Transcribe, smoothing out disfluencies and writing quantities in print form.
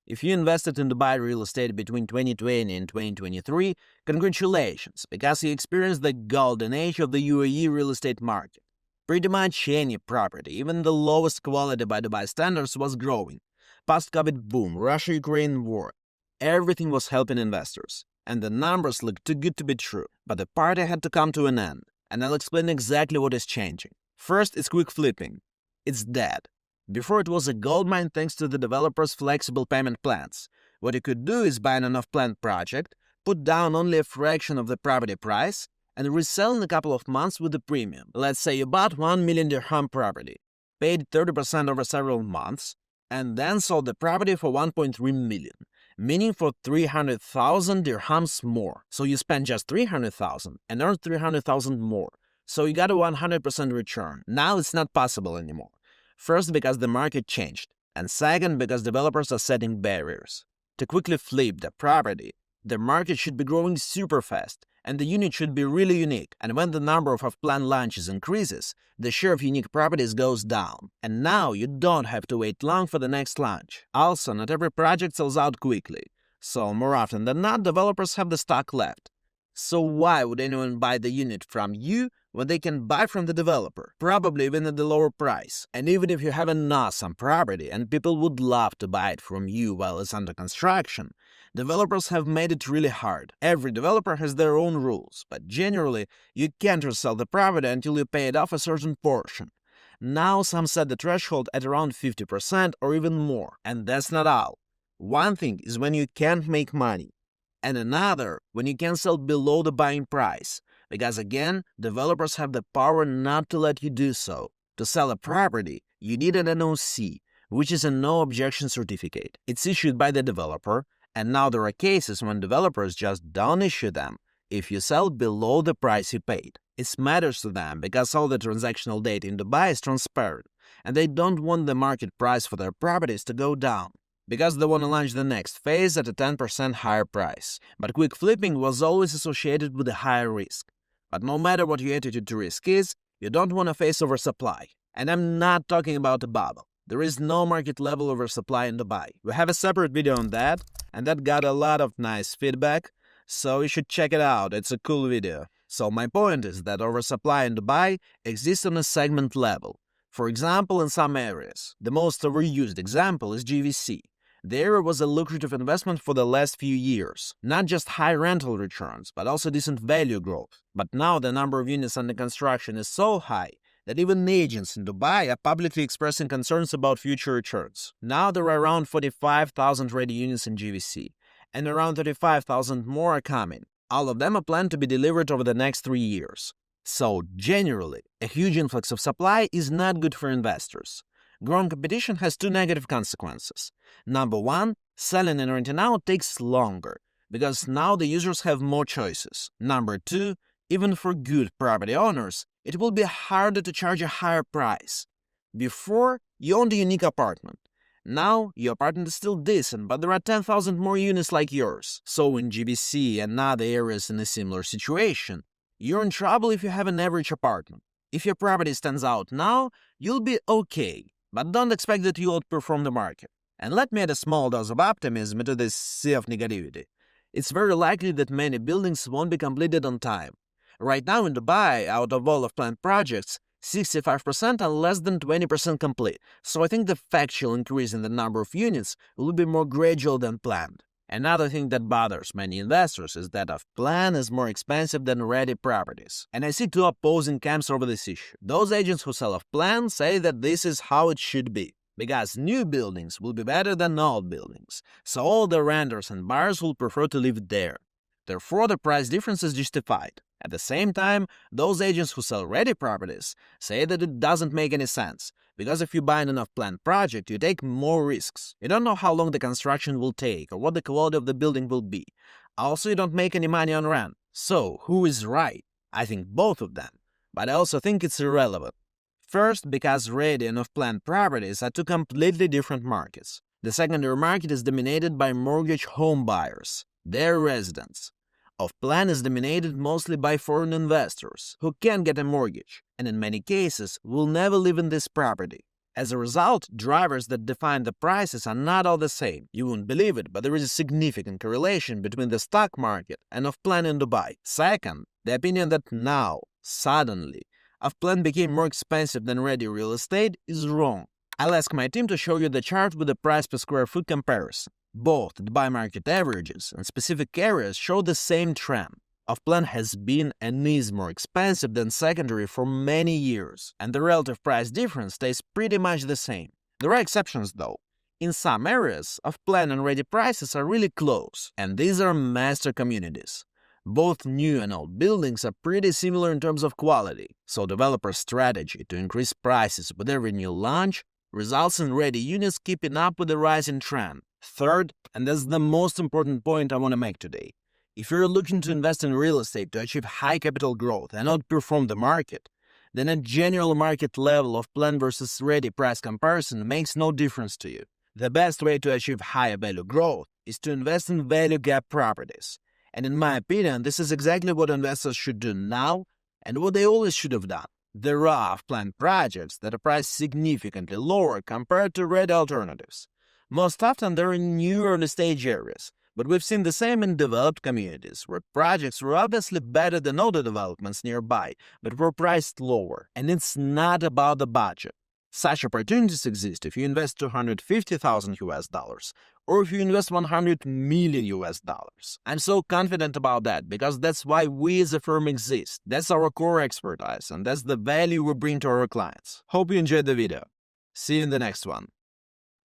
If you invested in Dubai real estate between 2020 and 2023, congratulations, because you experienced the golden age of the UAE real estate market. Pretty much any property, even the lowest quality by Dubai standards, was growing. Post-COVID boom, Russia-Ukraine war, everything was helping investors. And the numbers looked too good to be true. But the party had to come to an end, and I'll explain exactly what is changing. First, it's quick flipping. It's dead. Before, it was a goldmine thanks to the developers' flexible payment plans. What you could do is buy an off-plan project, put down only a fraction of the property price, and resell in a couple of months with a premium. Let's say you bought 1 million dirham property, paid 30% over several months, and then sold the property for 1.3 million, meaning for 300,000 dirhams more. So you spent just 300,000 and earned 300,000 more. So you got a 100% return. Now it's not possible anymore. First, because the market changed, and second, because developers are setting barriers. To quickly flip the property, the market should be growing super fast, and the unit should be really unique, and when the number of off-plan launches increases, the share of unique properties goes down. And now you don't have to wait long for the next launch. Also, not every project sells out quickly, so more often than not, developers have the stock left. So why would anyone buy the unit from you when they can buy from the developer, probably even at the lower price? And even if you have an awesome property and people would love to buy it from you while it's under construction, developers have made it really hard. Every developer has their own rules, but generally, you can't resell the property until you pay it off a certain portion. Now some set the threshold at around 50% or even more, and that's not all. One thing is when you can't make money, and another when you can sell below the buying price, because again, developers have the power not to let you do so. To sell a property, you need an NOC, which is a no objection certificate. It's issued by the developer, and now there are cases when developers just don't issue them if you sell below the price you paid. It matters to them because all the transactional data in Dubai is transparent, and they don't want the market price for their properties to go down, because they want to launch the next phase at a 10% higher price. But quick flipping was always associated with a higher risk. But no matter what your attitude to risk is, you don't want to face oversupply. And I'm not talking about a bubble. There is no market level oversupply in Dubai. We have a separate video on that, and that got a lot of nice feedback, so you should check it out. It's a cool video. So my point is that oversupply in Dubai exists on a segment level. For example, in some areas. The most overused example is GVC. The area was a lucrative investment for the last few years. Not just high rental returns, but also decent value growth. But now the number of units under construction is so high that even agents in Dubai are publicly expressing concerns about future returns. Now there are around 45,000 ready units in GVC, and around 35,000 more are coming. All of them are planned to be delivered over the next 3 years. So, generally, a huge influx of supply is not good for investors. Growing competition has two negative consequences. Number one, selling and renting out takes longer, because now the users have more choices. Number two, even for good property owners, it will be harder to charge a higher price. Before, you owned a unique apartment. Now, your apartment is still decent, but there are 10,000 more units like yours. So in GBC and other areas in a similar situation, you're in trouble if you have an average apartment. If your property stands out now, you'll be okay, but don't expect that you'll outperform the market. And let me add a small dose of optimism into this sea of negativity. It's very likely that many buildings won't be completed on time. Right now in Dubai, out of all of planned projects, 65% are less than 20% complete, so I think the factual increase in the number of units will be more gradual than planned. Another thing that bothers many investors is that off-plan is more expensive than ready properties. And I see two opposing camps over this issue. Those agents who sell off-plan say that this is how it should be, because new buildings will be better than old buildings, so all the renters and buyers will prefer to live there. Therefore, the price difference is justified. At the same time, those agents who sell ready properties say that it doesn't make any sense, because if you buy an off-plan project, you take more risks. You don't know how long the construction will take or what the quality of the building will be. Also, you don't make any money on rent. So, who is right? I think both of them, but I also think it's irrelevant. First, because ready and off-plan properties are two completely different markets. The secondary market is dominated by mortgage home buyers. They're residents. Off-plan is dominated mostly by foreign investors who can't get a mortgage, and in many cases will never live in this property. As a result, drivers that define the prices are not all the same. You won't believe it, but there is a significant correlation between the stock market and off-plan in Dubai. Second, the opinion that now, suddenly, off-plan became more expensive than ready real estate is wrong. I'll ask my team to show you the chart with the price per square foot comparison. Both Dubai market averages and specific areas show the same trend. Off-plan has been and is more expensive than secondary for many years, and the relative price difference stays pretty much the same. There are exceptions though. In some areas, off-plan and ready prices are really close, and these are master communities. Both new and old buildings are pretty similar in terms of quality, so developers' strategy to increase prices with every new launch results in ready units keeping up with the rising trend. Third, and that's the most important point I want to make today, if you're looking to invest in real estate to achieve high capital growth and outperform the market, then a general market level of plan versus ready price comparison makes no difference to you. The best way to achieve higher value growth is to invest in value gap properties. And in my opinion, this is exactly what investors should do now and what they always should have done. There are off-plan projects that are priced significantly lower compared to ready alternatives. Most often they're in new early-stage areas, but we've seen the same in developed communities, where projects were obviously better than other developments nearby, but were priced lower. And it's not about the budget. Such opportunities exist if you invest $250,000 or if you invest $100 million. I'm so confident about that because that's why we as a firm exist. That's our core expertise, and that's the value we bring to our clients. Hope you enjoyed the video. See you in the next one.